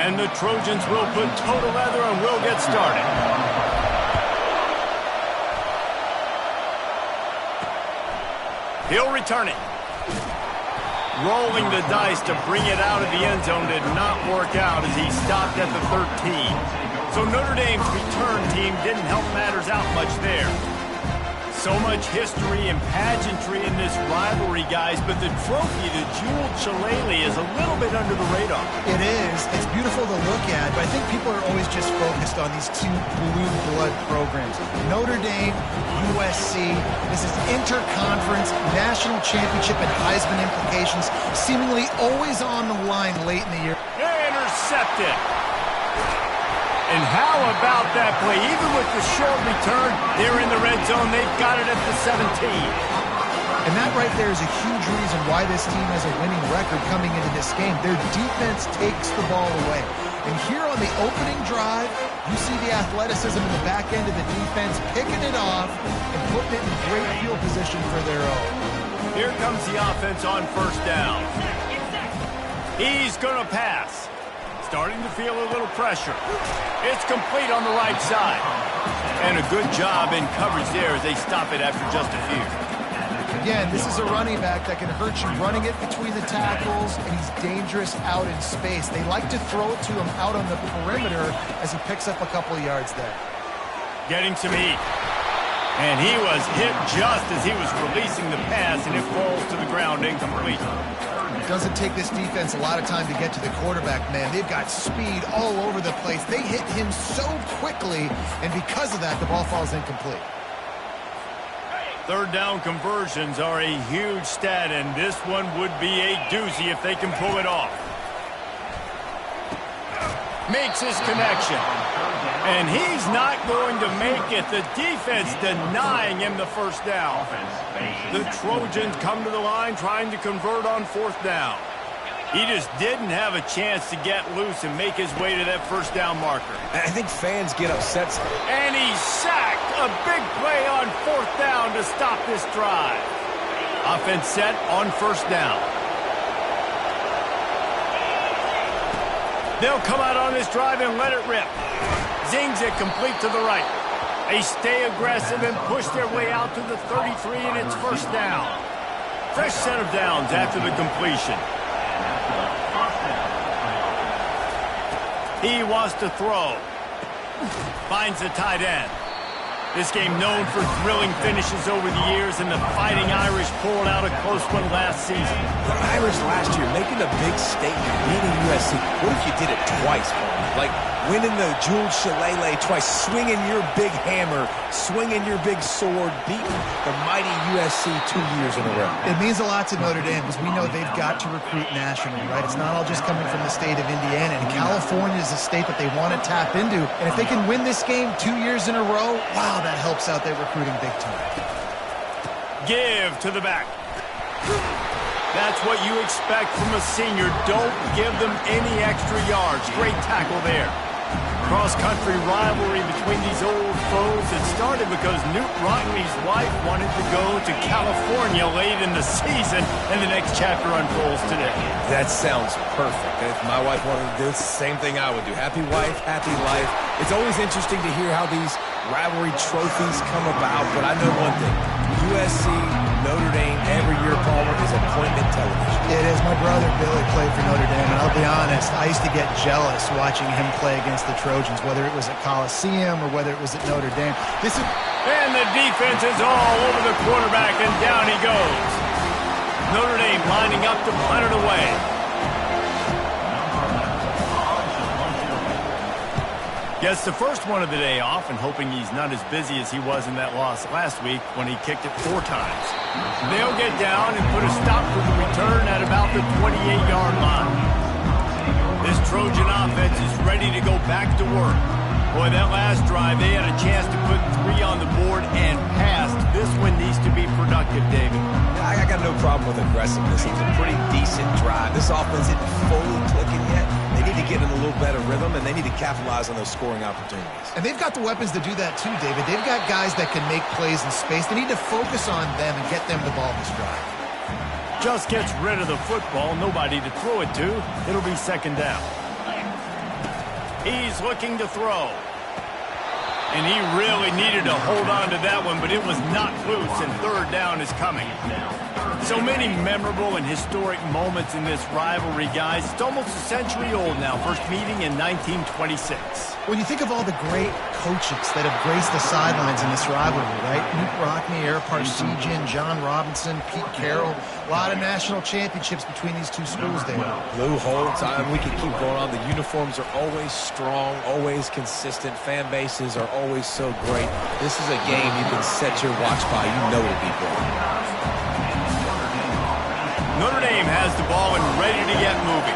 And the Trojans will put toe to leather and will get started. He'll return it. Rolling the dice to bring it out of the end zone did not work out as he stopped at the 13. So Notre Dame's return team didn't help matters out much there. So much history and pageantry in this rivalry, guys, but the trophy, the jeweled shillelagh, is a little bit under the radar. It is. It's beautiful to look at, but I think people are always just focused on these two blue blood programs. Notre Dame, USC. This is interconference, national championship, and Heisman implications, seemingly always on the line late in the year. Intercepted. And how about that play? Even with the short return, they're in the red zone. They've got it at the 17. And that right there is a huge reason why this team has a winning record coming into this game. Their defense takes the ball away. And here on the opening drive, you see the athleticism in the back end of the defense, picking it off and putting it in great field position for their own. Here comes the offense on first down. He's going to pass. Starting to feel a little pressure. It's complete on the right side. And a good job in coverage there as they stop it after just a few. Again, this is a running back that can hurt you running it between the tackles, and he's dangerous out in space. They like to throw it to him out on the perimeter as he picks up a couple of yards there. Getting some heat. And he was hit just as he was releasing the pass, and it falls to the ground incomplete. It doesn't take this defense a lot of time to get to the quarterback, man. They've got speed all over the place. They hit him so quickly, and because of that, the ball falls incomplete. Third down conversions are a huge stat, and this one would be a doozy if they can pull it off. Makes his connection. And he's not going to make it. The defense denying him the first down. The Trojans come to the line trying to convert on fourth down. He just didn't have a chance to get loose and make his way to that first down marker. I think fans get upset. And he's sacked. A big play on fourth down to stop this drive. Offense set on first down. They'll come out on this drive and let it rip. Zings it complete to the right. They stay aggressive and push their way out to the 33, and it's first down. Fresh set of downs after the completion. He wants to throw. Finds the tight end. This game known for thrilling finishes over the years, and the Fighting Irish pulled out a close one last season. The Irish last year making a big statement, beating USC. What if you did it twice, like winning the jeweled shillelagh twice, swinging your big hammer, swinging your big sword, beating the mighty USC 2 years in a row? It means a lot to Notre Dame because we know they've got to recruit nationally, right? It's not all just coming from the state of Indiana. And California is a state that they want to tap into. And if they can win this game 2 years in a row, wow, that helps out their recruiting big time. Give to the back. That's what you expect from a senior. Don't give them any extra yards. Great tackle there. Cross-country rivalry between these old foes. It started because Newt Rockne's wife wanted to go to California late in the season, and the next chapter unfolds today. That sounds perfect. If my wife wanted to do the same thing I would do. Happy wife, happy life. It's always interesting to hear how these rivalry trophies come about, but I know one thing. USC, Notre Dame, every year, Palmer, is appointment television. It is. My brother Billy played for Notre Dame, and I'll be honest, I used to get jealous watching him play against the Trojans, whether it was at Coliseum or whether it was at Notre Dame. And the defense is all over the quarterback, and down he goes. Notre Dame lining up to punt it away. Gets the first one of the day off and hoping he's not as busy as he was in that loss last week when he kicked it 4 times. They'll get down and put a stop to the return at about the 28-yard line. This Trojan offense is ready to go back to work. Boy, that last drive, they had a chance to put 3 on the board and passed. This one needs to be productive, David. I got no problem with aggressiveness. It was a pretty decent drive. This offense isn't fully clicking yet. They need to get in a little better rhythm, and they need to capitalize on those scoring opportunities. And they've got the weapons to do that too, David. They've got guys that can make plays in space. They need to focus on them and get them the ball this drive. Just gets rid of the football, nobody to throw it to. It'll be second down. He's looking to throw. And he really needed to hold on to that one, but it was not loose, and third down is coming. So many memorable and historic moments in this rivalry, guys. It's almost a century old now. First meeting in 1926. When you think of all the great coaches that have graced the sidelines in this rivalry, right? Newt Rockne, Eric Parseghian, John Robinson, Pete Carroll. A lot of national championships between these two schools there. Lou Holtz, we can keep going on. The uniforms are always strong, always consistent. Fan bases are always so great. This is a game you can set your watch by. You know it'll be great. Notre Dame has the ball and ready to get moving.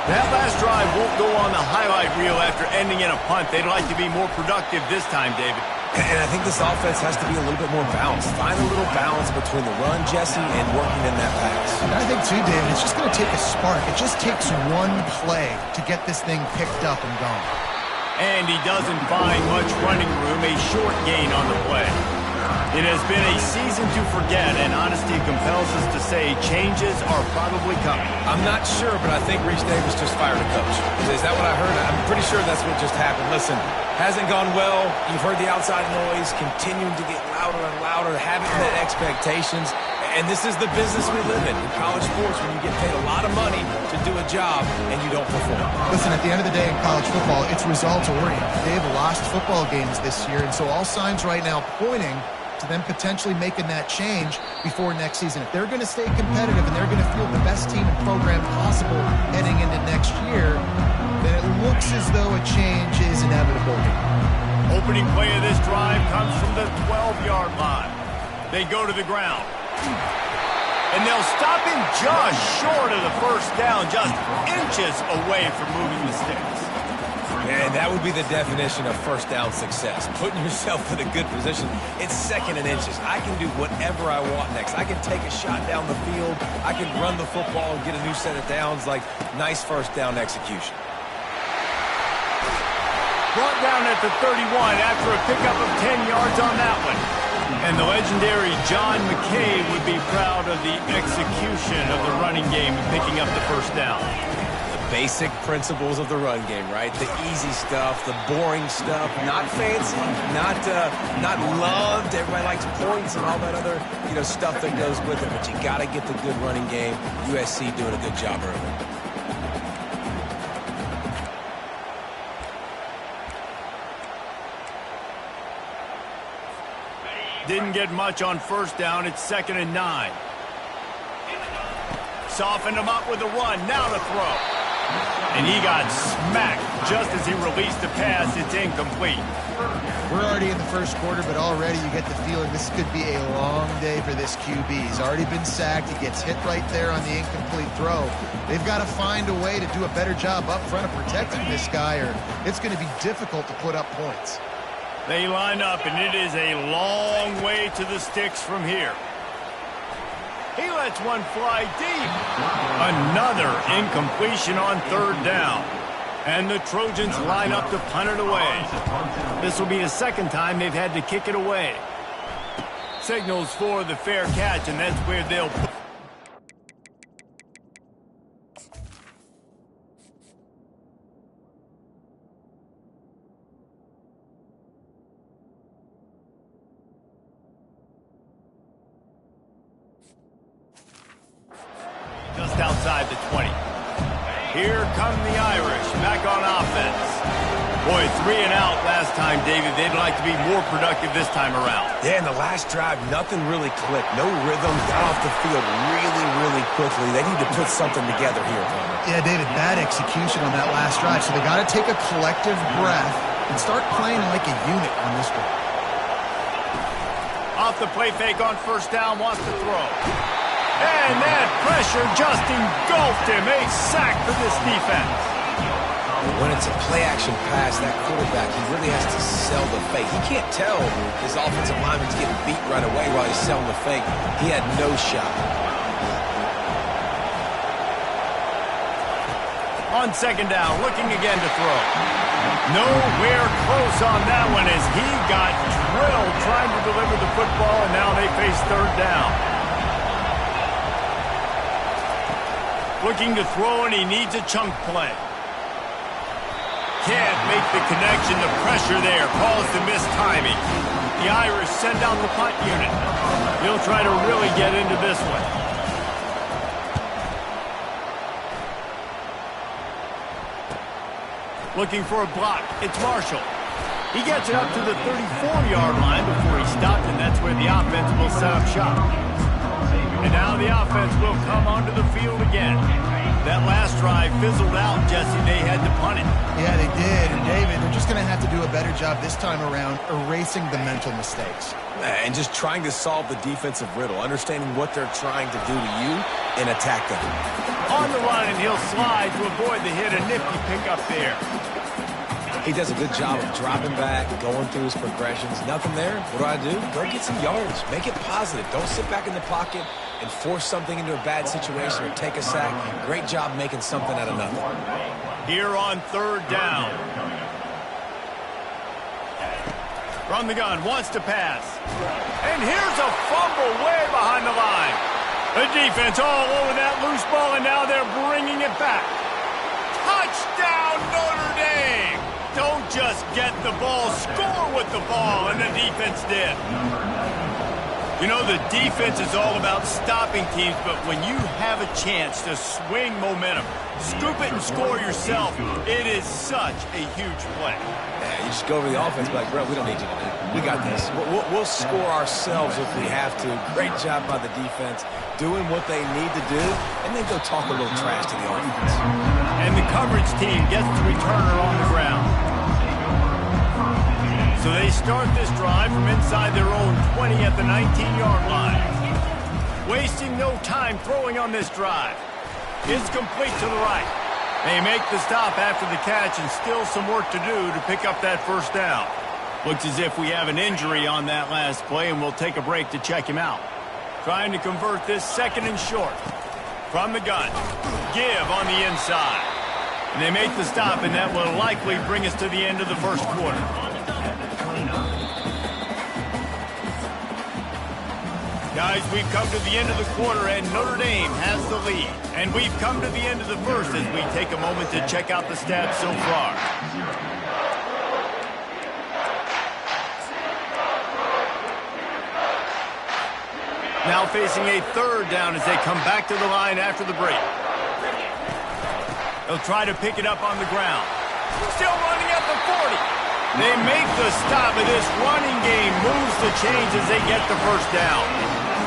That last drive won't go on the highlight reel after ending in a punt. They'd like to be more productive this time, David. And I think this offense has to be a little bit more balanced. Find a little balance between the run, Jesse, and working in that pass. And I think, too, David, it's just going to take a spark. It just takes one play to get this thing picked up and gone. And he doesn't find much running room, a short gain on the play. It has been a season to forget, and honesty compels us to say changes are probably coming. I'm not sure, but I think Reese Davis just fired a coach. Is that what I heard? I'm pretty sure that's what just happened. Listen, hasn't gone well. You've heard the outside noise, continuing to get louder and louder, haven't met expectations. And this is the business we live in college sports, when you get paid a lot of money to do a job and you don't perform. Listen, at the end of the day in college football, it's results-oriented. They've lost football games this year, and so all signs right now pointing to them potentially making that change before next season. If they're going to stay competitive and they're going to field the best team and program possible heading into next year, then it looks as though a change is inevitable. Opening play of this drive comes from the 12-yard line. They go to the ground. And they'll stop him just short of the first down, just inches away from moving the sticks. And that would be the definition of first down success. Putting yourself in a good position. It's second and inches. I can do whatever I want next. I can take a shot down the field. I can run the football and get a new set of downs. Like, nice first down execution. Brought down at the 31 after a pickup of 10 yards on that one. And the legendary John McKay would be proud of the execution of the running game and picking up the first down. Basic principles of the run game, right? The easy stuff, the boring stuff, not fancy, not loved. Everybody likes points and all that other, stuff that goes with it. But you got to get the good running game. USC doing a good job early. Didn't get much on first down. It's 2nd and 9. Softened him up with a run. Now to throw. And he got smacked just as he released the pass. It's incomplete. We're already in the first quarter, but already you get the feeling this could be a long day for this QB. He's already been sacked. He gets hit right there on the incomplete throw. They've got to find a way to do a better job up front of protecting this guy, or it's going to be difficult to put up points. They line up, and it is a long way to the sticks from here. He lets one fly deep. Another incompletion on third down. And the Trojans line up to punt it away. This will be the second time they've had to kick it away. Signals for the fair catch, and that's where they'll put. Just outside the 20. Here come the Irish, back on offense. Boy, 3 and out last time, David. They'd like to be more productive this time around. Yeah, in the last drive, nothing really clicked. No rhythm, got off the field really, really quickly. They need to put something together here, Palmer. Yeah, David, bad execution on that last drive. So they got to take a collective breath and start playing like a unit on this one. Off the play fake on first down, wants to throw. And that pressure just engulfed him. A sack for this defense. When it's a play-action pass, that quarterback, he really has to sell the fake. He can't tell his offensive lineman's getting beat right away while he's selling the fake. He had no shot. On second down, looking again to throw. Nowhere close on that one as he got drilled trying to deliver the football, and now they face third down. Looking to throw, and he needs a chunk play. can't make the connection. The pressure there caused the missed timing. The Irish send out the punt unit. He'll try to really get into this one. Looking for a block. It's Marshall. He gets it up to the 34-yard line before he stopped, and that's where the offense will set up shop. And now the offense will come onto the field again. That last drive fizzled out, Jesse. They had to punt it. Yeah, they did. And David, they're just going to have to do a better job this time around erasing the mental mistakes. And just trying to solve the defensive riddle, understanding what they're trying to do to you and attack them. On the run, and he'll slide to avoid the hit. A nifty pickup there. He does a good job of dropping back, going through his progressions. Nothing there. What do? Go get some yards. Make it positive. Don't sit back in the pocket and force something into a bad situation or take a sack. Great job making something out of nothing. Here on third down. From the gun, wants to pass. And here's a fumble way behind the line. The defense all over that loose ball, and now they're bringing it back. Touchdown, Notre Dame! Don't just get the ball, score with the ball, and the defense did. You know, the defense is all about stopping teams, but when you have a chance to swing momentum, scoop it and score yourself, it is such a huge play. Yeah, you just go over the offense, be like, bro, we don't need you to do it. We got this. We'll score ourselves if we have to. Great job by the defense, doing what they need to do, and then go talk a little trash to the offense. And the coverage team gets the returner on the ground. So they start this drive from inside their own 20 at the 19-yard line. Wasting no time throwing on this drive. It's complete to the right. They make the stop after the catch, and still some work to do to pick up that first down. Looks as if we have an injury on that last play, and we'll take a break to check him out. Trying to convert this second and short. From the gun. Give on the inside. And they make the stop, and that will likely bring us to the end of the first quarter. Guys, we've come to the end of the quarter, and Notre Dame has the lead. And we've come to the end of the first as we take a moment to check out the stats so far. Now facing a third down as they come back to the line after the break. They'll try to pick it up on the ground. Still running at the 40. They make the stop, and this running game moves the chains as they get the first down.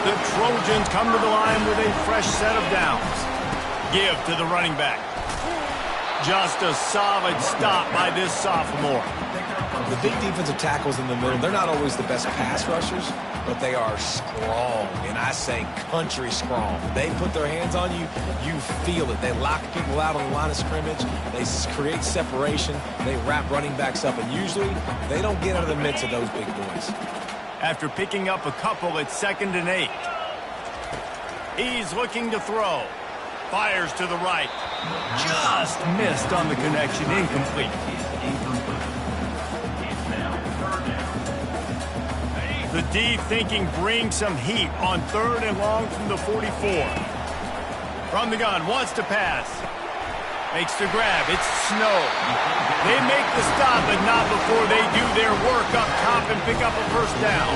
The Trojans come to the line with a fresh set of downs. Give to the running back. Just a solid stop by this sophomore. The big defensive tackles in the middle, they're not always the best pass rushers, but they are strong, and I say country strong. They put their hands on you, you feel it. They lock people out on the line of scrimmage. They create separation. They wrap running backs up, and usually they don't get out of the midst of those big boys. After picking up a couple, it's 2nd and 8. He's looking to throw. Fires to the right. Just missed on the connection. Incomplete. The D thinking bring some heat on 3rd and long from the 44. From the gun, wants to pass. Makes the grab. It's Snow. They make the stop, but not before they do their work up top and pick up a first down.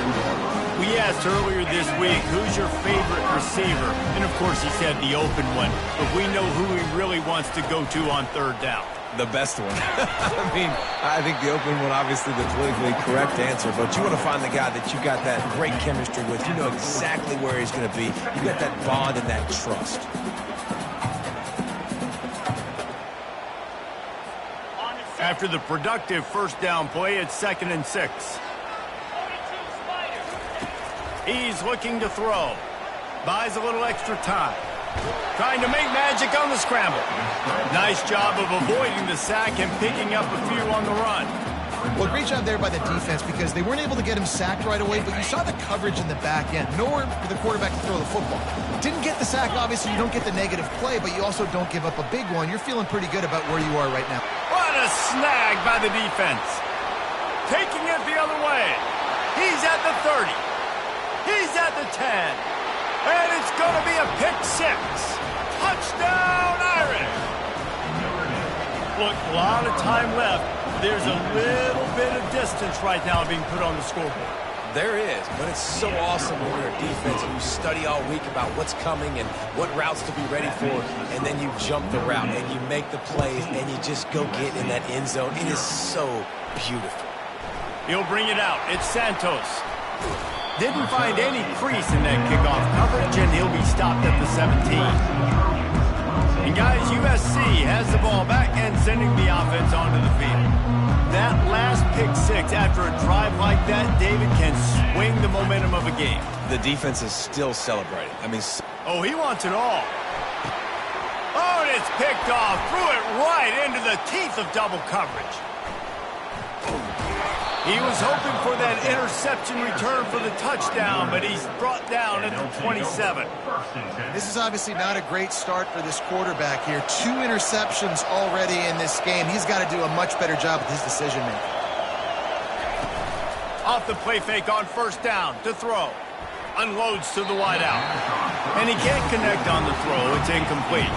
We asked earlier this week, who's your favorite receiver? And, of course, he said the open one. But we know who he really wants to go to on 3rd down. The best one. I think the open one, obviously the politically correct answer, but you want to find the guy that you got that great chemistry with. You know exactly where he's going to be. You got that bond and that trust. After the productive first down play, it's 2nd and 6. He's looking to throw. Buys a little extra time. Trying to make magic on the scramble. Nice job of avoiding the sack and picking up a few on the run. Well, great job there by the defense because they weren't able to get him sacked right away, but you saw the coverage in the back end. Nowhere for the quarterback to throw the football. Didn't get the sack, obviously. You don't get the negative play, but you also don't give up a big one. You're feeling pretty good about where you are right now. What a snag by the defense. Taking it the other way. He's at the 30. He's at the 10. And it's going to be a pick 6. Touchdown, Irish. Look, a lot of time left. There's a little bit of distance right now being put on the scoreboard. There is, but it's so awesome when you're a defense and you study all week about what's coming and what routes to be ready for, and then you jump the route and you make the plays and you just go get in that end zone. It is so beautiful. He'll bring it out. It's Santos. Didn't find any crease in that kickoff coverage, and he'll be stopped at the 17. And guys, USC has the ball back and sending the offense onto the field. That last pick six after a drive like that, David, can swing the momentum of a game. The defense is still celebrating. I mean, oh, he wants it all. Oh, and it's picked off. Threw it right into the teeth of double coverage. He was hoping for that interception return for the touchdown, but he's brought down at the 27. This is obviously not a great start for this quarterback here. 2 interceptions already in this game. He's got to do a much better job with his decision-making. Off the play fake on first down to throw. Unloads to the wideout. And he can't connect on the throw. It's incomplete.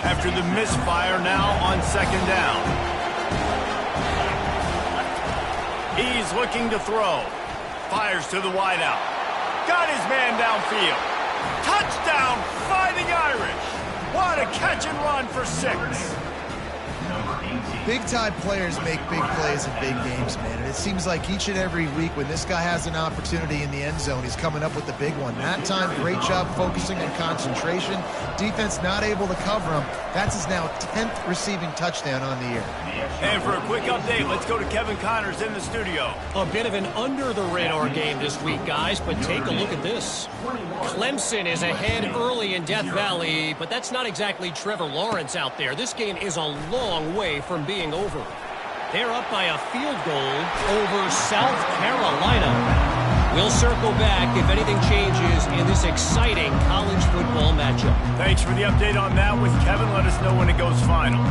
After the misfire, now on second down. He's looking to throw. Fires to the wideout. Got his man downfield. Touchdown, Fighting Irish. What a catch and run for 6. Big-time players make big plays in big games, man. And it seems like each and every week when this guy has an opportunity in the end zone, he's coming up with the big one. That time, great job focusing on concentration. Defense not able to cover him. That's his now 10th receiving touchdown on the year. And for a quick update, let's go to Kevin Connors in the studio. A bit of an under-the-radar game this week, guys, but take a look at this. Clemson is ahead early in Death Valley, but that's not exactly Trevor Lawrence out there. This game is a long way from being over. They're up by a field goal over South Carolina. We'll circle back if anything changes in this exciting college football matchup. Thanks for the update on that with Kevin. Let us know when it goes final.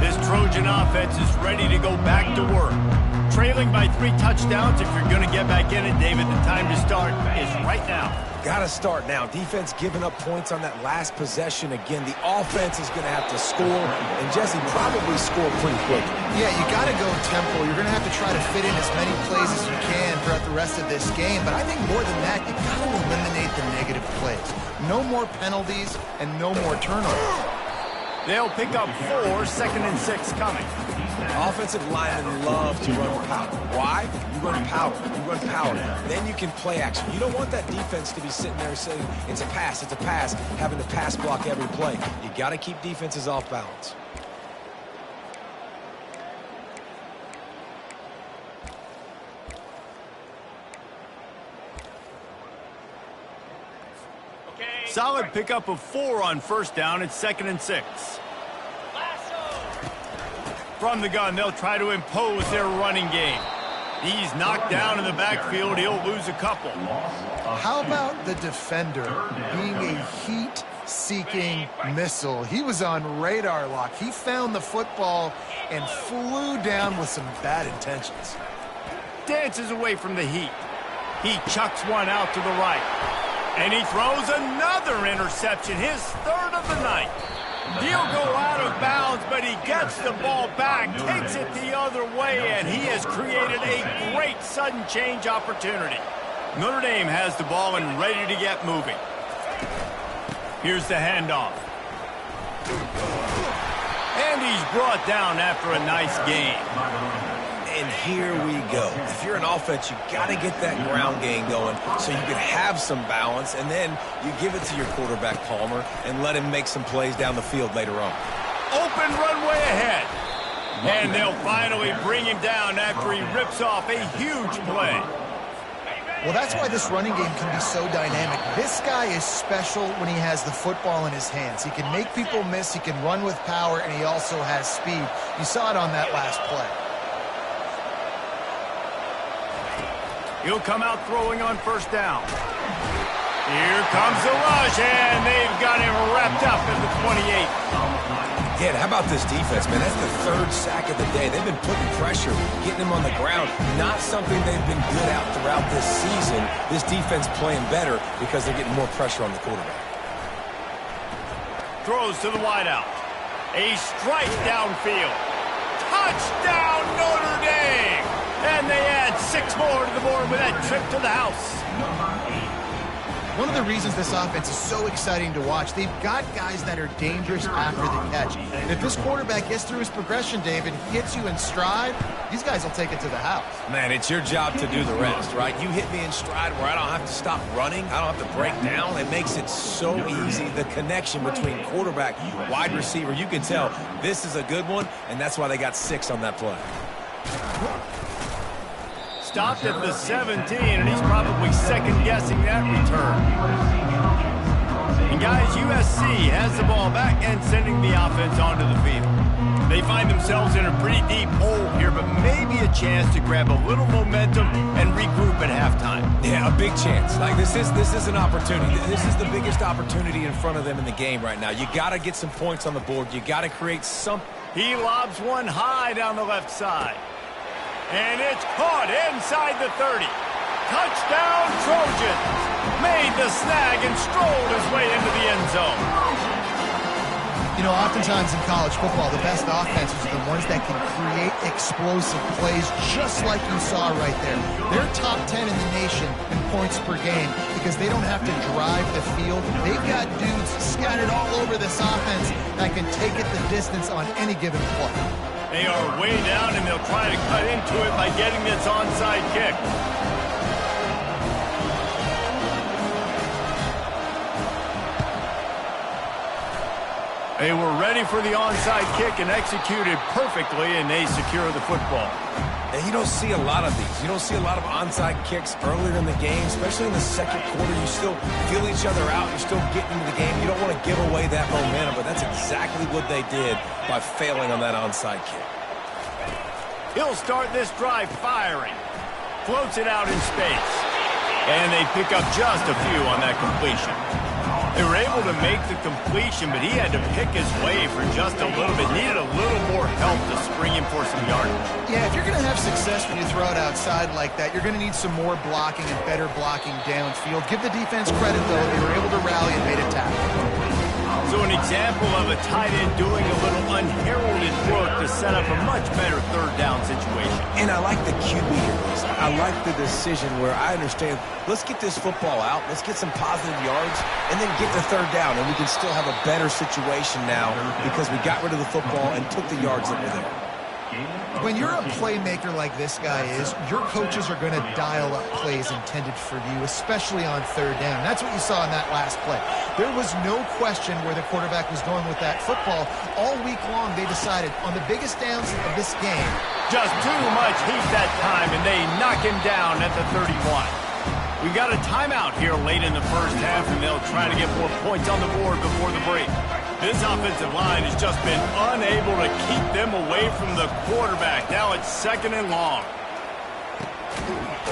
This Trojan offense is ready to go back to work. Trailing by 3 touchdowns. If you're going to get back in it, David, the time to start is right now. Got to start now. Defense giving up points on that last possession. Again, the offense is going to have to score, and Jesse probably score pretty quick. Yeah, you got to go tempo. You're going to have to try to fit in as many plays as you can throughout the rest of this game. But I think more than that, you got to eliminate the negative plays. No more penalties and no more turnovers. They'll pick up 4, 2nd and 6 coming. Offensive linemen love to run power. Why? You run power. You run power. Then you can play action. You don't want that defense to be sitting there saying, it's a pass, having to pass block every play. You got to keep defenses off balance. Solid pickup of 4 on first down. It's 2nd and 6. From the gun, they'll try to impose their running game. He's knocked down in the backfield. He'll lose a couple. How about the defender being a heat-seeking missile? He was on radar lock. He found the football and flew down with some bad intentions. Dances away from the heat. He chucks one out to the right. And he throws another interception, his 3rd of the night. He'll go out of bounds, but he gets the ball back, takes it the other way, and he has created a great sudden change opportunity. Notre Dame has the ball and ready to get moving. Here's the handoff. And he's brought down after a nice gain. And here we go. If you're an offense, you got to get that ground game going so you can have some balance, and then you give it to your quarterback, Palmer, and let him make some plays down the field later on. Open runway ahead. And they'll finally bring him down after he rips off a huge play. Well, that's why this running game can be so dynamic. This guy is special when he has the football in his hands. He can make people miss, he can run with power, and he also has speed. You saw it on that last play. He'll come out throwing on first down. Here comes the rush, and they've got him wrapped up at the 28. Yeah, how about this defense, man? That's the 3rd sack of the day. They've been putting pressure, getting him on the ground. Not something they've been good at throughout this season. This defense playing better because they're getting more pressure on the quarterback. Throws to the wideout. A strike downfield. Touchdown, Notre Dame! And they add 6 more to the board with that trip to the house. One of the reasons this offense is so exciting to watch, they've got guys that are dangerous after the catch. And if this quarterback gets through his progression, David, hits you in stride, these guys will take it to the house. Man, it's your job to do the rest, right? You hit me in stride where I don't have to stop running. I don't have to break down. It makes it so easy. The connection between quarterback, wide receiver, you can tell this is a good one, and that's why they got 6 on that play. Stopped at the 17, and he's probably second-guessing that return. And guys, USC has the ball back and sending the offense onto the field. They find themselves in a pretty deep hole here, but maybe a chance to grab a little momentum and regroup at halftime. Yeah, a big chance. Like this is an opportunity. This is the biggest opportunity in front of them in the game right now. You got to get some points on the board. You got to create some. He lobs one high down the left side. And it's caught inside the 30. Touchdown, Trojans. Made the snag and strolled his way into the end zone. You know, oftentimes in college football, the best offenses are the ones that can create explosive plays just like you saw right there. They're top 10 in the nation in points per game because they don't have to drive the field. They've got dudes scattered all over this offense that can take it the distance on any given play. They are way down, and they'll try to cut into it by getting this onside kick. They were ready for the onside kick and executed perfectly, and they secure the football. And you don't see a lot of these. You don't see a lot of onside kicks earlier in the game, especially in the second quarter. You still feel each other out. You're still getting into the game. You don't want to give away that momentum, but that's exactly what they did by failing on that onside kick. He'll start this drive firing. Floats it out in space. And they pick up just a few on that completion. They were able to make the completion, but he had to pick his way for just a little bit. Needed a little more help to spring him for some yardage. Yeah, if you're going to have success when you throw it outside like that, you're going to need some more blocking and better blocking downfield. Give the defense credit, though. They were able to rally and made a tackle. So an example of a tight end doing a little unheralded work to set up a much better third down situation. And I like the QB here. I like the decision where I understand, let's get this football out, let's get some positive yards, and then get the third down, and we can still have a better situation now because we got rid of the football and took the yards that were there. When you're a playmaker like this guy is, your coaches are going to dial up plays intended for you, especially on third down. That's what you saw in that last play. There was no question where the quarterback was going with that football. All week long, they decided on the biggest downs of this game. Just too much heat that time, and they knock him down at the 31. We've got a timeout here late in the first half, and they'll try to get more points on the board before the break. This offensive line has just been unable to keep them away from the quarterback. Now it's 2nd and long.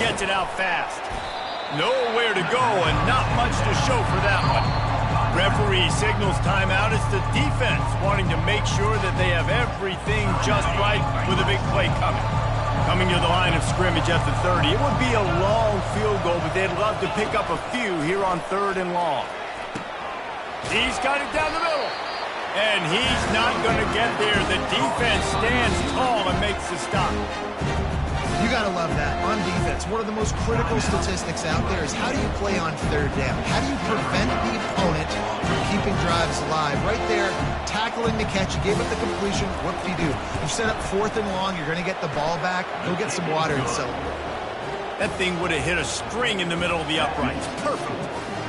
Gets it out fast. Nowhere to go and not much to show for that one. Referee signals timeout. It's the defense wanting to make sure that they have everything just right with a big play coming. Coming to the line of scrimmage at the 30. It would be a long field goal, but they'd love to pick up a few here on 3rd and long. He's got it down the middle. And he's not going to get there. The defense stands tall and makes the stop. You got to love that. On defense, one of the most critical statistics out there is how do you play on third down? How do you prevent the opponent from keeping drives alive? Right there, tackling the catch. You gave up the completion. What do you do? You set up 4th and long. You're going to get the ball back. Go get some water and celebrate. That thing would have hit a string in the middle of the uprights. Perfect.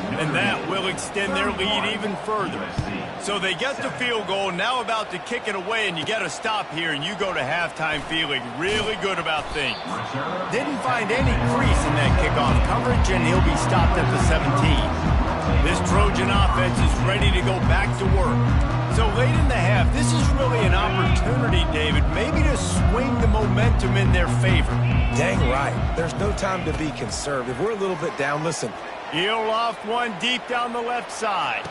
And that will extend their lead even further. So they get the field goal, now about to kick it away, and you get a stop here, and you go to halftime feeling really good about things. Didn't find any crease in that kickoff coverage, and he'll be stopped at the 17. This Trojan offense is ready to go back to work. So late in the half, this is really an opportunity, David, maybe to swing the momentum in their favor. Dang right. There's no time to be conservative. We're a little bit down. Listen. He'll loft one deep down the left side.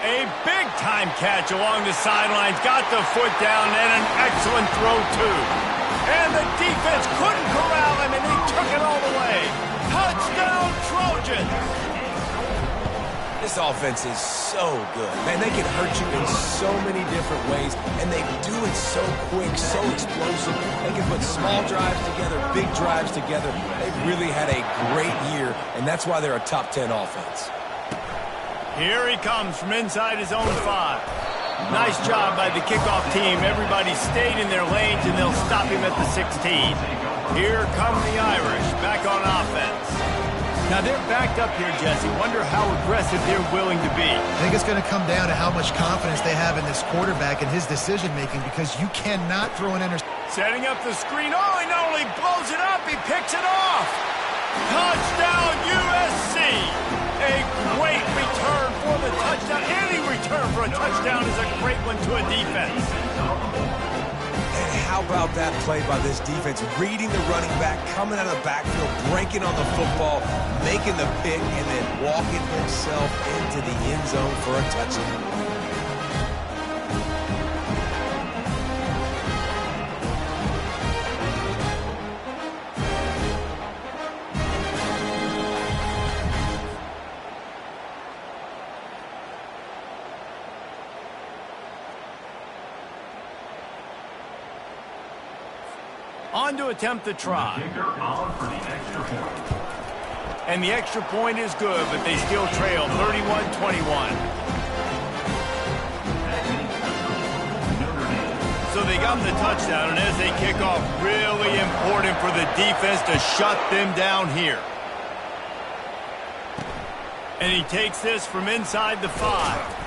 A big-time catch along the sidelines. Got the foot down and an excellent throw, too. And the defense couldn't corral him, and he took it all the way. Touchdown, Trojans! This offense is so good. Man, they can hurt you in so many different ways, and they do it so quick, so explosive. They can put small drives together, big drives together. They've really had a great year, and that's why they're a top 10 offense. Here he comes from inside his own 5. Nice job by the kickoff team. Everybody stayed in their lanes, and they'll stop him at the 16. Here come the Irish, back on offense. Now they're backed up here, Jesse. Wonder how aggressive they're willing to be. I think it's going to come down to how much confidence they have in this quarterback and his decision-making, because you cannot throw an interception. Setting up the screen. Oh, he not only blows it up, he picks it off. Touchdown, USC. A great return for the touchdown. Any return for a touchdown is a great one to a defense. And how about that play by this defense? Reading the running back, coming out of the backfield, breaking on the football, making the pick, and then walking himself into the end zone for a touchdown. On to attempt the try. And the extra point is good, but they still trail 31-21. So they got the touchdown, and as they kick off, really important for the defense to shut them down here. And he takes this from inside the 5.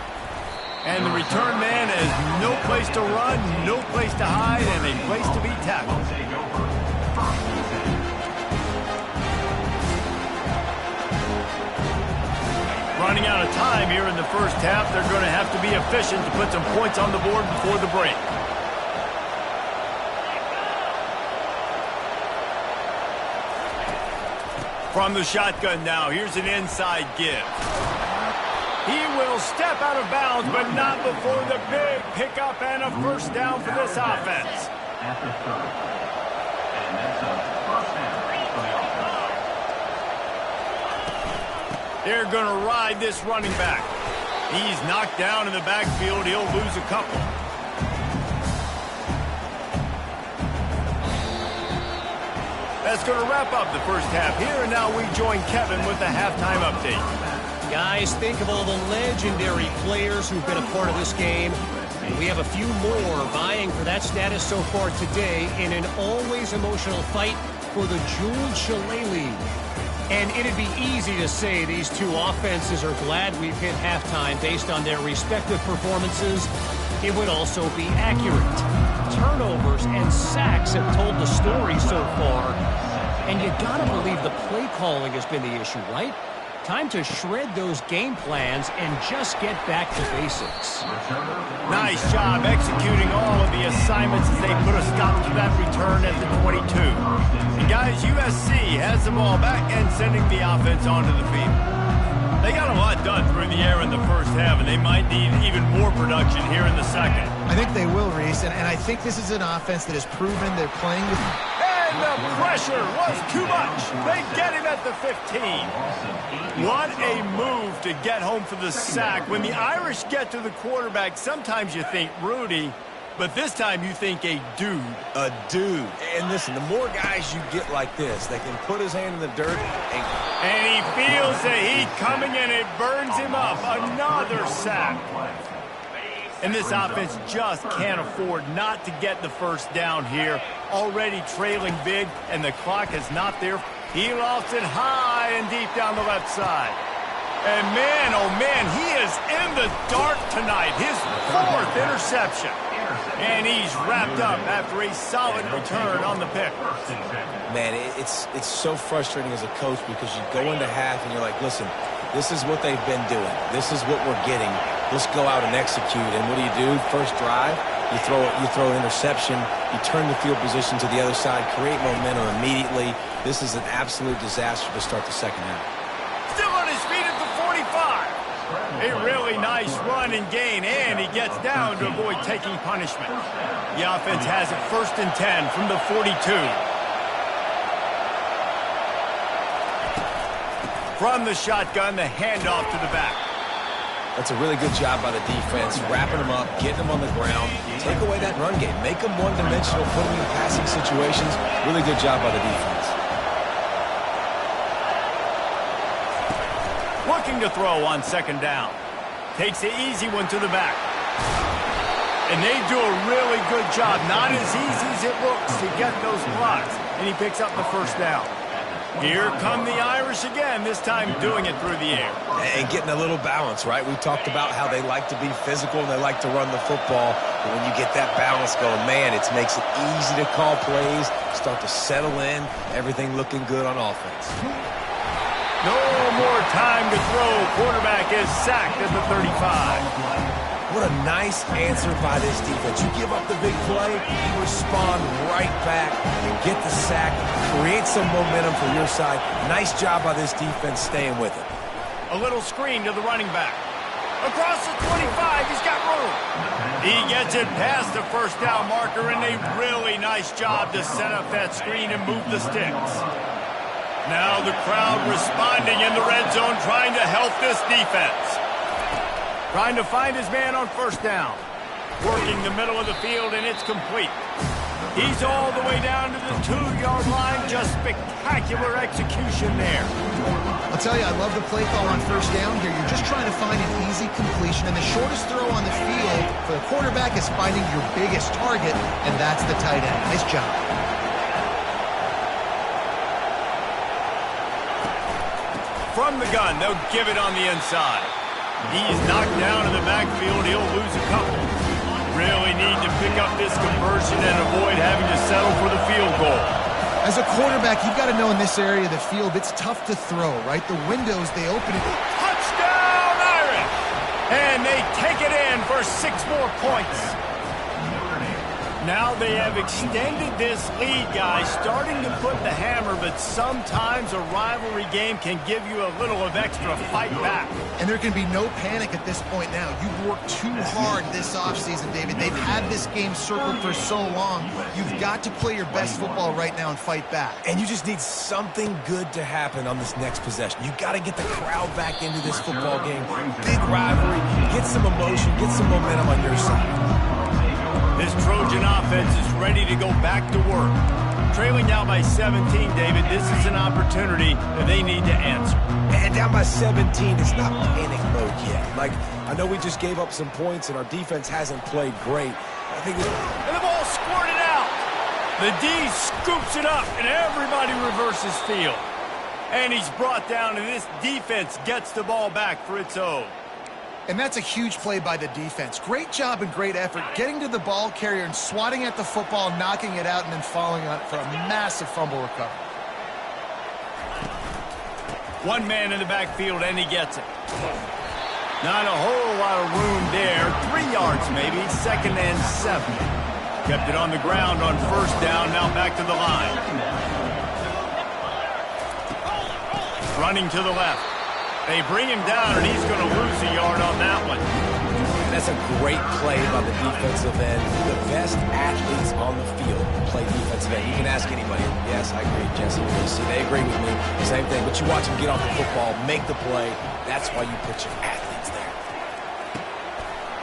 And the return man has no place to run, no place to hide, and a place to be tackled. Running out of time here in the first half. They're going to have to be efficient to put some points on the board before the break. From the shotgun now, here's an inside give. He will step out of bounds, but not before the big pickup and a first down for this offense. They're going to ride this running back. He's knocked down in the backfield. He'll lose a couple. That's going to wrap up the first half here, and now we join Kevin with the halftime update. Guys, think of all the legendary players who've been a part of this game. And we have a few more vying for that status so far today in an always emotional fight for the Jewel Shillelagh. And it'd be easy to say these two offenses are glad we've hit halftime based on their respective performances. It would also be accurate. Turnovers and sacks have told the story so far. And you gotta believe the play calling has been the issue, right? Time to shred those game plans and just get back to basics. Nice job executing all of the assignments as they put a stop to that return at the 22. And guys, USC has the ball back and sending the offense onto the field. They got a lot done through the air in the first half, and they might need even more production here in the second. I think they will, Reese, and I think this is an offense that has proven they're playing with... And the pressure was too much. They get him at the 15. What a move to get home for the sack. When the Irish get to the quarterback, sometimes you think Rudy, but this time you think a dude. A dude. And listen, the more guys you get like this, that can put his hand in the dirt. And he feels the heat coming, and it burns him up. Another sack. And this offense just can't afford not to get the first down here. Already trailing big, and the clock is not there. He lofts it high and deep down the left side. And man, oh man, he is in the dark tonight. His 4th interception. And he's wrapped up after a solid return on the pick. Man, it's so frustrating as a coach, because you go into half and you're like, listen, this is what they've been doing. This is what we're getting. Let's go out and execute. And what do? First drive, you throw an interception, you turn the field position to the other side, create momentum immediately. This is an absolute disaster to start the second half. Still on his feet at the 45. A really nice run and gain, and he gets down to avoid taking punishment. The offense has it 1st and 10 from the 42. From the shotgun, the handoff to the back. That's a really good job by the defense, wrapping them up, getting them on the ground. Take away that run game. Make them one-dimensional, put them in passing situations. Really good job by the defense. Looking to throw on second down. Takes the easy one to the back. And they do a really good job. Not as easy as it looks to get those blocks. And he picks up the first down. Here come the Irish again, this time doing it through the air. And getting a little balance, right? We talked about how they like to be physical and they like to run the football. But when you get that balance going, man, it makes it easy to call plays, start to settle in, everything looking good on offense. No more time to throw. Quarterback is sacked at the 35. What a nice answer by this defense. You give up the big play, you respond right back and get the sack, create some momentum for your side. Nice job by this defense staying with it. A little screen to the running back. Across the 25, he's got room. He gets it past the first down marker, and a really nice job to set up that screen and move the sticks. Now the crowd responding in the red zone, trying to help this defense. Trying to find his man on first down. Working the middle of the field, and it's complete. He's all the way down to the 2-yard line. Just spectacular execution there. I'll tell you, I love the play call on first down here. You're just trying to find an easy completion, and the shortest throw on the field for the quarterback is finding your biggest target, and that's the tight end. Nice job. From the gun, they'll give it on the inside. He's knocked down in the backfield. He'll lose a couple. Really need to pick up this conversion and avoid having to settle for the field goal. As a quarterback, you've got to know in this area of the field, it's tough to throw, right? The windows, they open it. Touchdown, Irish! And they take it in for 6 more points. Now they have extended this lead, guys, starting to put the hammer, but sometimes a rivalry game can give you a little of extra fight back. And there can be no panic at this point now. You've worked too hard this offseason, David. They've had this game circled for so long. You've got to play your best football right now and fight back. And you just need something good to happen on this next possession. You got to get the crowd back into this football game. Big rivalry, get some emotion, get some momentum on your side. This Trojan offense is ready to go back to work. Trailing down by 17, David, this is an opportunity that they need to answer. And down by 17, it's not panic mode yet. Like, I know we just gave up some points and our defense hasn't played great. I think and the ball squirted out. The D scoops it up, and everybody reverses field. And he's brought down, and this defense gets the ball back for its own. And that's a huge play by the defense. Great job and great effort getting to the ball carrier and swatting at the football, knocking it out, and then falling on it for a massive fumble recovery. One man in the backfield, and he gets it. Not a whole lot of room there. 3 yards maybe, 2nd and 7. Kept it on the ground on first down, now back to the line. Running to the left. They bring him down, and he's going to lose a yard on that one. That's a great play by the defensive end. The best athletes on the field play defensive end. You can ask anybody. Yes, I agree, Jesse. See, they agree with me. Same thing. But you watch them get off the football, make the play. That's why you put your athletes there.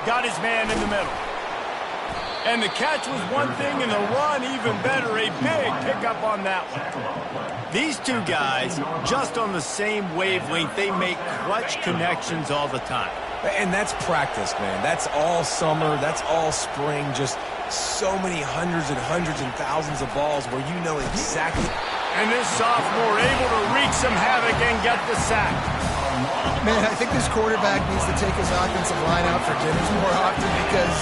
Got his man in the middle. And the catch was one thing, and the run even better. A big pickup on that one. These two guys, just on the same wavelength, they make clutch connections all the time. And that's practice, man. That's all summer. That's all spring. Just so many hundreds and thousands of balls where you know exactly. And this sophomore able to wreak some havoc and get the sack. Man, I think this quarterback needs to take his offensive line out for dinners more often because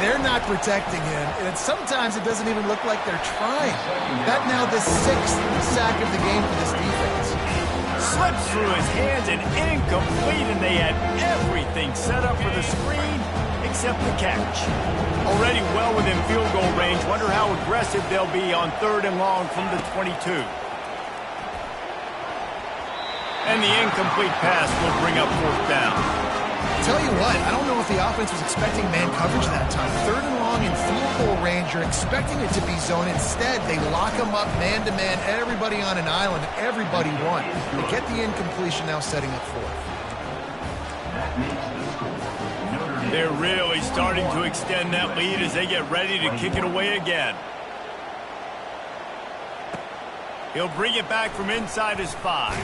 they're not protecting him. And sometimes it doesn't even look like they're trying. That now the 6th sack of the game for this defense. Slips through his hands and incomplete, and they had everything set up for the screen except the catch. Already well within field goal range. Wonder how aggressive they'll be on 3rd and long from the 22. And the incomplete pass will bring up 4th down. Tell you what, I don't know if the offense was expecting man coverage that time. 3rd and long in field goal range, you're expecting it to be zone. Instead, they lock them up man-to-man, everybody on an island, everybody won. They get the incompletion, now setting up 4th. They're really starting to extend that lead as they get ready to kick it away again. He'll bring it back from inside his 5.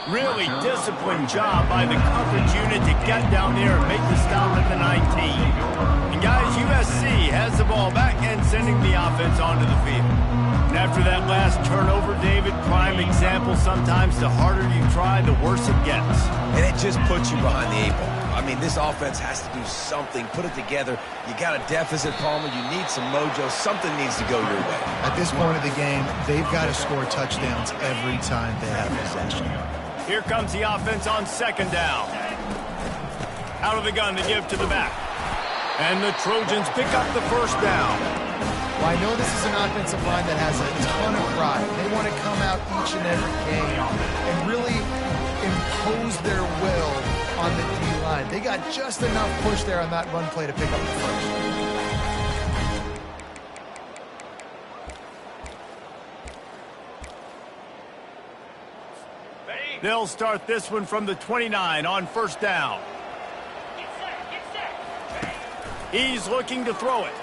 Really disciplined job by the coverage unit to get down there and make the stop at the 19. And guys, USC has the ball back and sending the offense onto the field. And after that last turnover, David, prime example, sometimes the harder you try, the worse it gets. And it just puts you behind the 8 ball. I mean, this offense has to do something, put it together. You got a deficit, Palmer. You need some mojo. Something needs to go your way. At this point of the game, they've got to score touchdowns every time they have possession. Here comes the offense on 2nd down. Out of the gun, they give to the back. And the Trojans pick up the 1st down. Well, I know this is an offensive line that has a ton of pride. They want to come out each and every game and really impose their will on the D-line. They got just enough push there on that run play to pick up the 1st. They'll start this one from the 29 on 1st down. He's looking to throw it.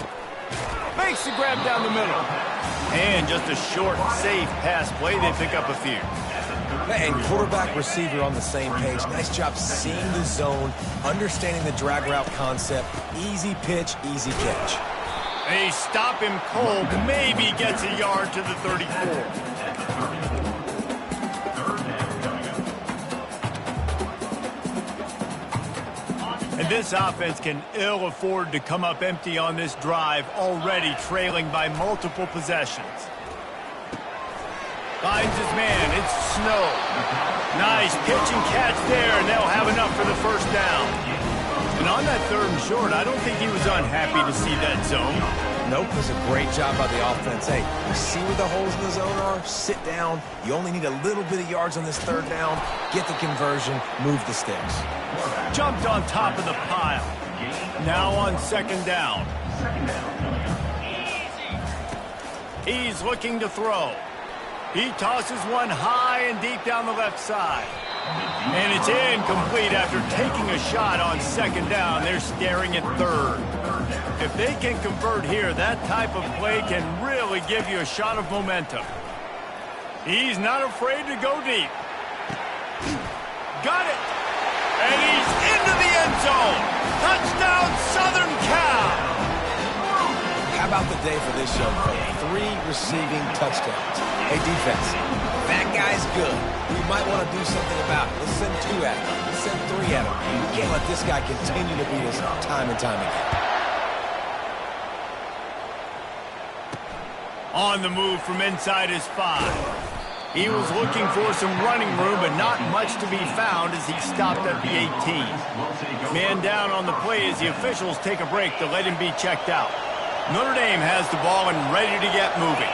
Makes the grab down the middle. And just a short, safe pass play. They pick up a few. And quarterback, receiver on the same page. Nice job seeing the zone, understanding the drag route concept. Easy pitch, easy catch. They stop him cold. Maybe gets a yard to the 34. And this offense can ill afford to come up empty on this drive, already trailing by multiple possessions. Finds his man. It's Snow. Nice pitch and catch there, and they'll have enough for the 1st down. And on that 3rd and short, I don't think he was unhappy to see that zone. Nope, it was a great job by the offense. Hey, you see where the holes in the zone are? Sit down. You only need a little bit of yards on this 3rd down. Get the conversion. Move the sticks. Jumped on top of the pile. Now on 2nd down. He's looking to throw. He tosses one high and deep down the left side. And it's incomplete after taking a shot on 2nd down. They're staring at 3rd. If they can convert here, that type of play can really give you a shot of momentum. He's not afraid to go deep. Got it. And he's into the end zone. Touchdown, Southern Cal. How about the day for this young fella? 3 receiving touchdowns. Hey, defense, that guy's good. We might want to do something about it. Let's send 2 at him. Let's send 3 at him. You can't let this guy continue to beat us time and time again. On the move from inside his 5. He was looking for some running room, but not much to be found as he stopped at the 18. Man down on the play as the officials take a break to let him be checked out. Notre Dame has the ball and ready to get moving.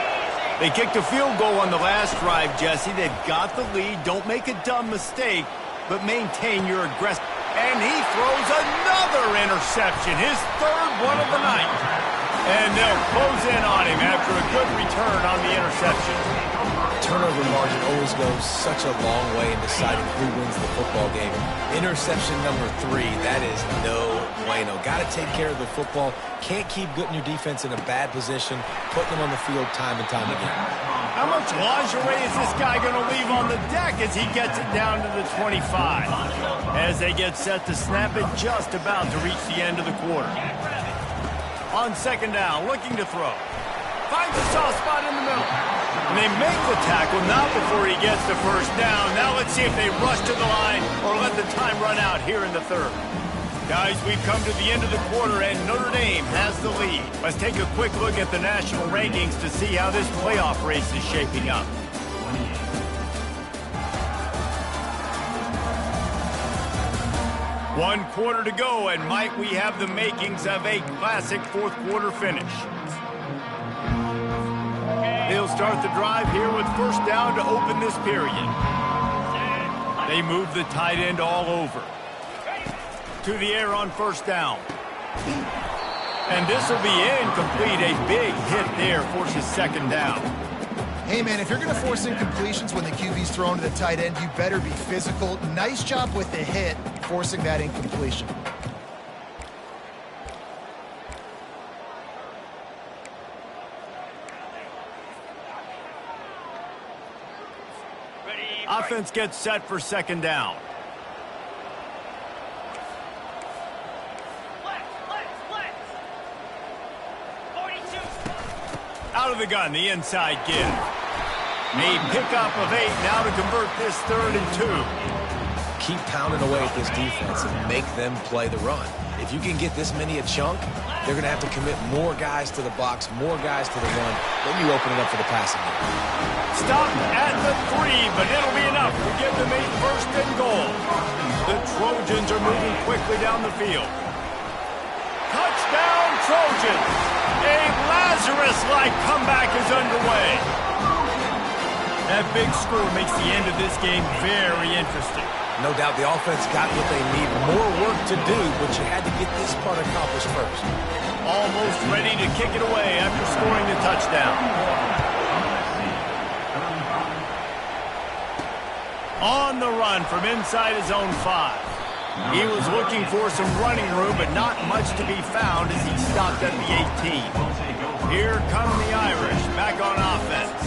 They kicked a field goal on the last drive, Jesse. They've got the lead. Don't make a dumb mistake, but maintain your aggressive. And he throws another interception, his 3rd one of the night. And they'll close in on him after a good return on the interception. Turnover margin always goes such a long way in deciding who wins the football game. Interception number 3, that is no bueno. Got to take care of the football. Can't keep getting your defense in a bad position, putting them on the field time and time again. How much lingerie is this guy going to leave on the deck as he gets it down to the 25? As they get set to snap it, just about to reach the end of the quarter. On 2nd down, looking to throw. Finds a soft spot in the middle. And they make the tackle, not before he gets the 1st down. Now let's see if they rush to the line or let the time run out here in the 3rd. Guys, we've come to the end of the quarter, and Notre Dame has the lead. Let's take a quick look at the national rankings to see how this playoff race is shaping up. One quarter to go, and might we have the makings of a classic 4th quarter finish. They'll start the drive here with 1st down to open this period. They move the tight end all over. To the air on 1st down. And this will be incomplete. A big hit there forces 2nd down. Hey, man, if you're going to force incompletions when the QB's thrown to the tight end, you better be physical. Nice job with the hit, forcing that incompletion. Offense gets set for second down. Out of the gun, the inside give. A pickup of 8 now to convert this 3rd and 2. Keep pounding away at this defense and make them play the run. If you can get this many a chunk, they're going to have to commit more guys to the box, more guys to the run. Then you open it up for the passing game. Stop at the 3, but it'll be enough to give them a 1st and goal. The Trojans are moving quickly down the field. Touchdown, Trojans! A Lazarus-like comeback is underway. That big score makes the end of this game very interesting. No doubt the offense got what they need. More work to do, but you had to get this part accomplished first. Almost ready to kick it away after scoring the touchdown. On the run from inside his own 5. He was looking for some running room, but not much to be found as he stopped at the 18. Here come the Irish, back on offense.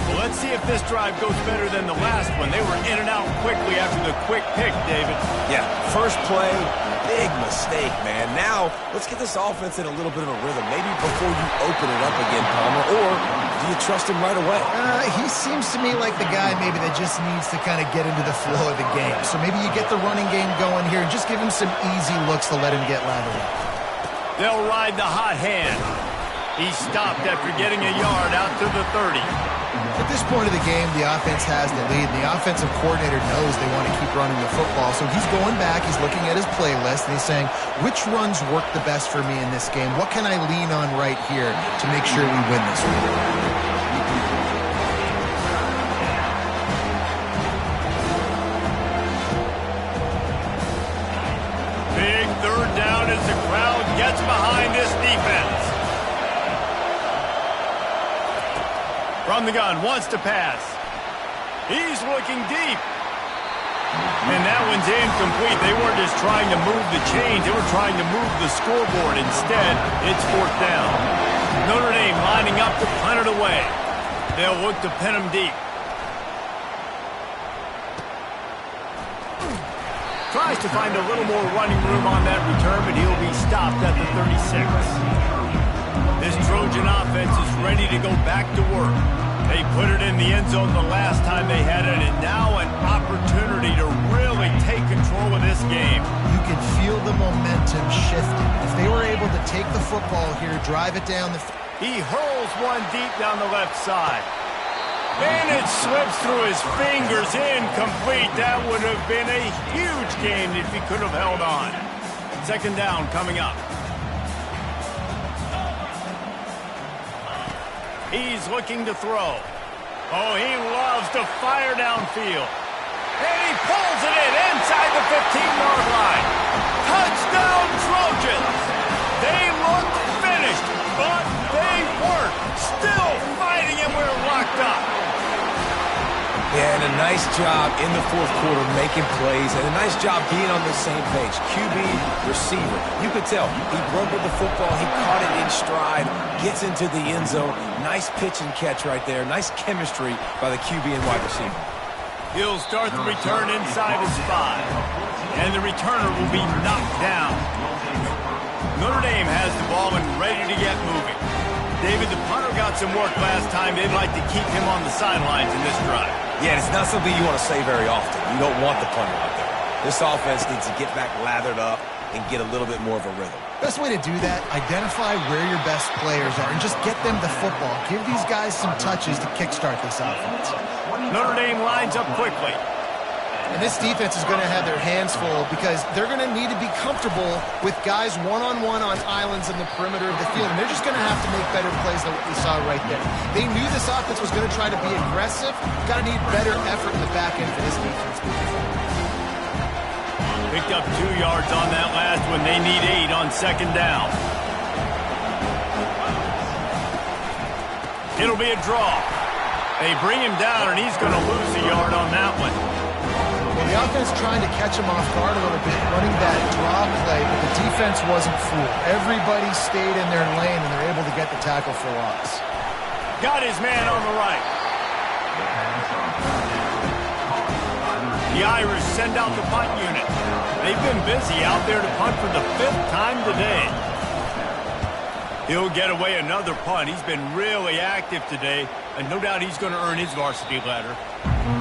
Well, let's see if this drive goes better than the last one. They were in and out quickly after the quick pick, David. Yeah, first play, big mistake, man. Now, let's get this offense in a little bit of a rhythm. Maybe before you open it up again, Palmer, or do you trust him right away? He seems to me like the guy maybe that just needs to kind of get into the flow of the game. So maybe you get the running game going here and just give him some easy looks to let him get lathered up. They'll ride the hot hand. He stopped after getting a yard out to the 30. At this point of the game, the offense has the lead, and the offensive coordinator knows they want to keep running the football. So he's going back, he's looking at his playlist, and he's saying, which runs work the best for me in this game? What can I lean on right here to make sure we win this one? Big 3rd down as the crowd gets behind this defense. From the gun, wants to pass. He's looking deep. And that one's incomplete. They weren't just trying to move the chains. They were trying to move the scoreboard. Instead, it's 4th down. Notre Dame lining up to punt it away. They'll look to pin him deep. Tries to find a little more running room on that return, but he'll be stopped at the 36. This Trojan offense is ready to go back to work. They put it in the end zone the last time they had it, and now an opportunity to really take control of this game. You can feel the momentum shifting. If they were able to take the football here, drive it down the... He hurls one deep down the left side. And it slips through his fingers, incomplete. That would have been a huge game if he could have held on. 2nd down coming up. He's looking to throw. Oh, he loves to fire downfield. And he pulls it in inside the 15-yard line. Touchdown, Trojans! They looked finished, but they weren't. Still fighting, and we're locked up. Yeah, and a nice job in the 4th quarter making plays, and a nice job being on the same page. QB, receiver. You could tell he rumbled the football, he caught it in stride, gets into the end zone. Nice pitch and catch right there. Nice chemistry by the QB and wide receiver. He'll start the return inside his 5, and the returner will be knocked down. Notre Dame has the ball and ready to get moving. David, the punter got some work last time. They'd like to keep him on the sidelines in this drive. Yeah, it's not something you want to say very often. You don't want the punter out there. This offense needs to get back lathered up and get a little bit more of a rhythm. Best way to do that, identify where your best players are and just get them the football. Give these guys some touches to kickstart this offense. Notre Dame lines up quickly. And this defense is going to have their hands full because they're going to need to be comfortable with guys one-on-one on islands in the perimeter of the field. And they're just going to have to make better plays than what we saw right there. They knew this offense was going to try to be aggressive. Got to need better effort in the back end for this defense. Picked up 2 yards on that last one. They need 8 on 2nd down. It'll be a draw. They bring him down, and he's going to lose a yard on that one. Well, the offense trying to catch him off guard a little bit, running that draw play, but the defense wasn't fooled. Everybody stayed in their lane, and they're able to get the tackle for loss. Got his man on the right. The Irish send out the punt unit. They've been busy out there to punt for the 5th time today. He'll get away another punt. He's been really active today, and no doubt he's going to earn his varsity letter.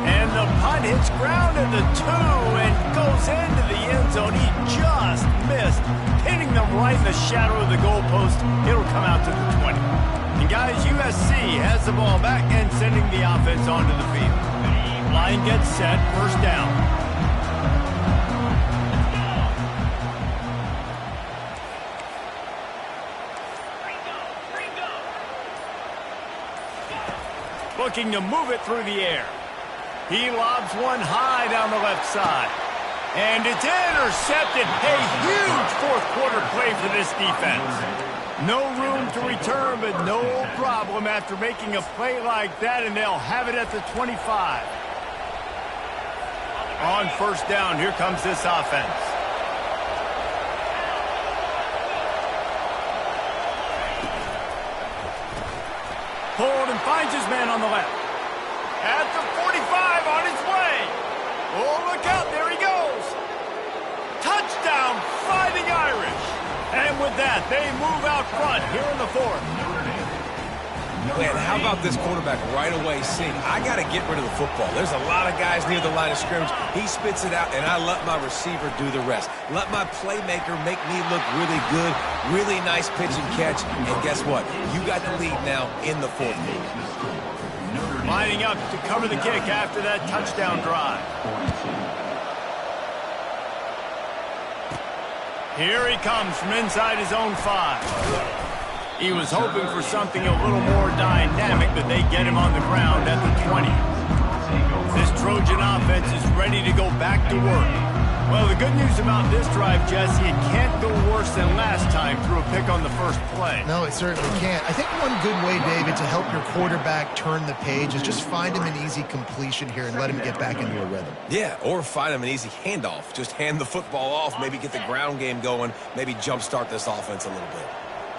And the punt hits ground at the 2 and goes into the end zone. He just missed, hitting them right in the shadow of the goalpost. It'll come out to the 20. And guys, USC has the ball back and sending the offense onto the field. Line gets set, first down. Looking to move it through the air. He lobs one high down the left side. And it's intercepted. A huge fourth quarter play for this defense. No room to return, but no problem after making a play like that, and they'll have it at the 25. On first down, here comes this offense. Pulled and finds his man on the left. At the 45, on his way. Oh, look out, there he goes. Touchdown, Fighting Irish. And with that, they move out front here in the 4th. Man, how about this quarterback right away seeing, I got to get rid of the football. There's a lot of guys near the line of scrimmage. He spits it out, and I let my receiver do the rest. Let my playmaker make me look really good. Really nice pitch and catch. And guess what? You got the lead now in the 4th quarter. Lining up to cover the kick after that touchdown drive. Here he comes from inside his own 5. He was hoping for something a little more dynamic, but they get him on the ground at the 20. This Trojan offense is ready to go back to work. Well, the good news about this drive, Jesse, it can't go worse than last time through a pick on the first play. No, it certainly can't. I think one good way, David, to help your quarterback turn the page is just find him an easy completion here and let him get back into a rhythm. Yeah, or find him an easy handoff. Just hand the football off, maybe get the ground game going, maybe jumpstart this offense a little bit.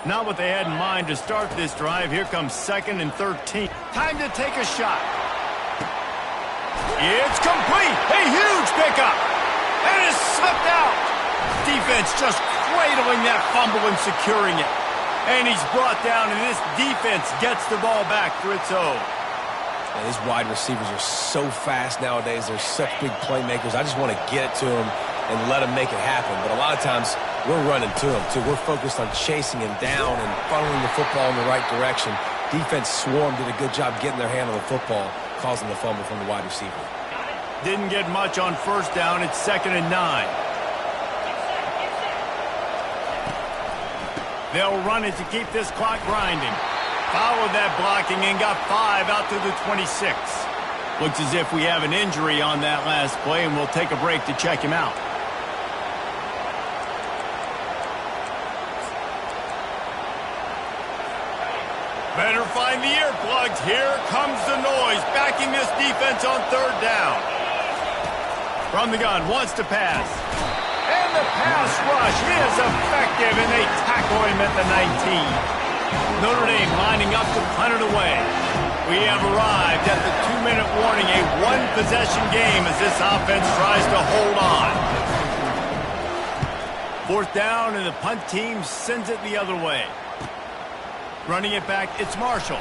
Not what they had in mind to start this drive. Here comes 2nd and 13. Time to take a shot. It's complete. A huge pickup. And it's slipped out. Defense just cradling that fumble and securing it. And he's brought down, and this defense gets the ball back for its own. And these wide receivers are so fast nowadays. They're such big playmakers. I just want to get it to them and let them make it happen. But a lot of times, we're running to him, too. We're focused on chasing him down and funneling the football in the right direction. Defense swarm did a good job getting their hand on the football, causing the fumble from the wide receiver. Didn't get much on first down. It's 2nd and 9. They'll run it to keep this clock grinding. Followed that blocking and got 5 out to the 26. Looks as if we have an injury on that last play, and we'll take a break to check him out. Better find the earplugs. Here comes the noise, backing this defense on 3rd down. From the gun, wants to pass. And the pass rush is effective, and they tackle him at the 19. Notre Dame lining up to punt it away. We have arrived at the 2-minute warning, a one-possession game as this offense tries to hold on. 4th down, and the punt team sends it the other way. Running it back, it's Marshall.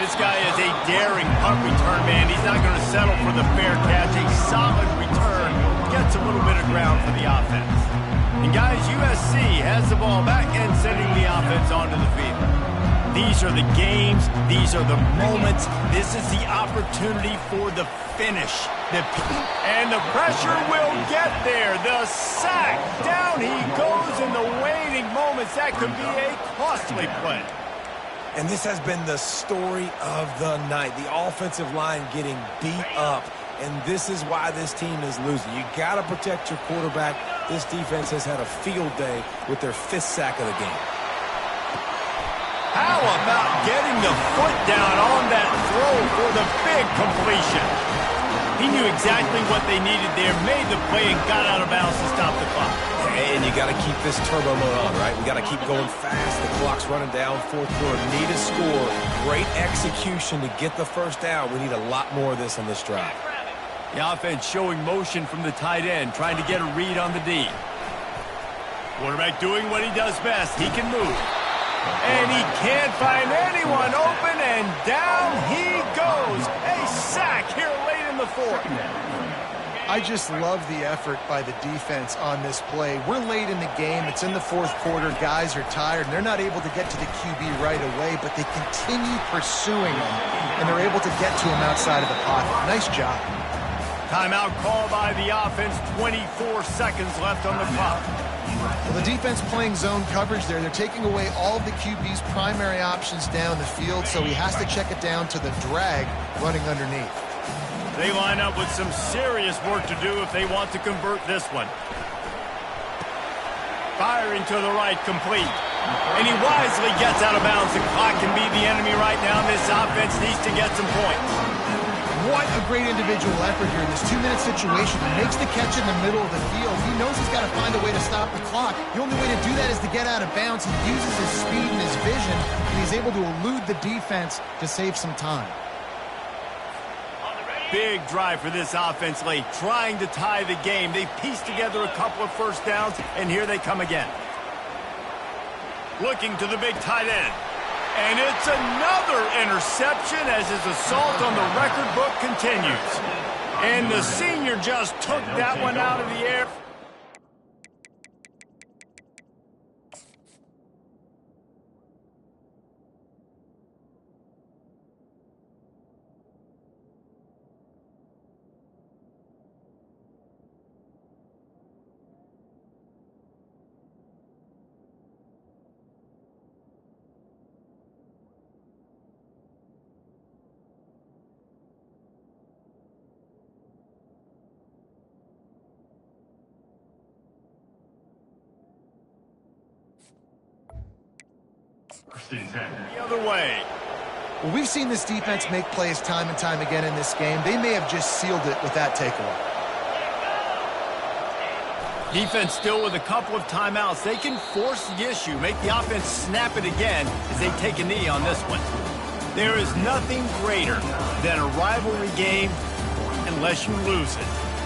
This guy is a daring punt return man. He's not going to settle for the fair catch. A solid return gets a little bit of ground for the offense. And guys, USC has the ball back and sending the offense onto the field. These are the games. These are the moments. This is the opportunity for the finish. And the pressure will get there. The sack. Down he goes in the waiting moments. That could be a costly play. And this has been the story of the night. The offensive line getting beat up. And this is why this team is losing. You got to protect your quarterback. This defense has had a field day with their 5th sack of the game. How about getting the foot down on that throw for the big completion? He knew exactly what they needed there, made the play, and got out of bounds to stop the clock. And you got to keep this turbo mode on, right? We got to keep going fast. The clock's running down. Fourth quarter, need a score. Great execution to get the first down. We need a lot more of this on this drive. The offense showing motion from the tight end, trying to get a read on the D. Quarterback doing what he does best. He can move. And he can't find anyone open, and down he goes. A sack here late in the fourth. I just love the effort by the defense on this play. We're late in the game. It's in the fourth quarter. Guys are tired, and they're not able to get to the QB right away, but they continue pursuing him, and they're able to get to him outside of the pocket. Nice job. Timeout call by the offense. 24 seconds left on the clock. Well, the defense playing zone coverage there. They're taking away all of the QB's primary options down the field, so he has to check it down to the drag running underneath. They line up with some serious work to do if they want to convert this one. Firing to the right, complete. And he wisely gets out of bounds. The clock can be the enemy right now. This offense needs to get some points. What a great individual effort here in this 2-minute situation. He makes the catch in the middle of the field. He knows he's got to find a way to stop the clock. The only way to do that is to get out of bounds. He uses his speed and his vision, and he's able to elude the defense to save some time. Big drive for this offense late, trying to tie the game. They pieced together a couple of first downs, and here they come again. Looking to the big tight end. And it's another interception as his assault on the record book continues. And the senior just took that one out of the air. The other way. Well, we've seen this defense make plays time and time again in this game. They may have just sealed it with that takeaway. Defense still with a couple of timeouts. They can force the issue, make the offense snap it again as they take a knee on this one. There is nothing greater than a rivalry game unless you lose it.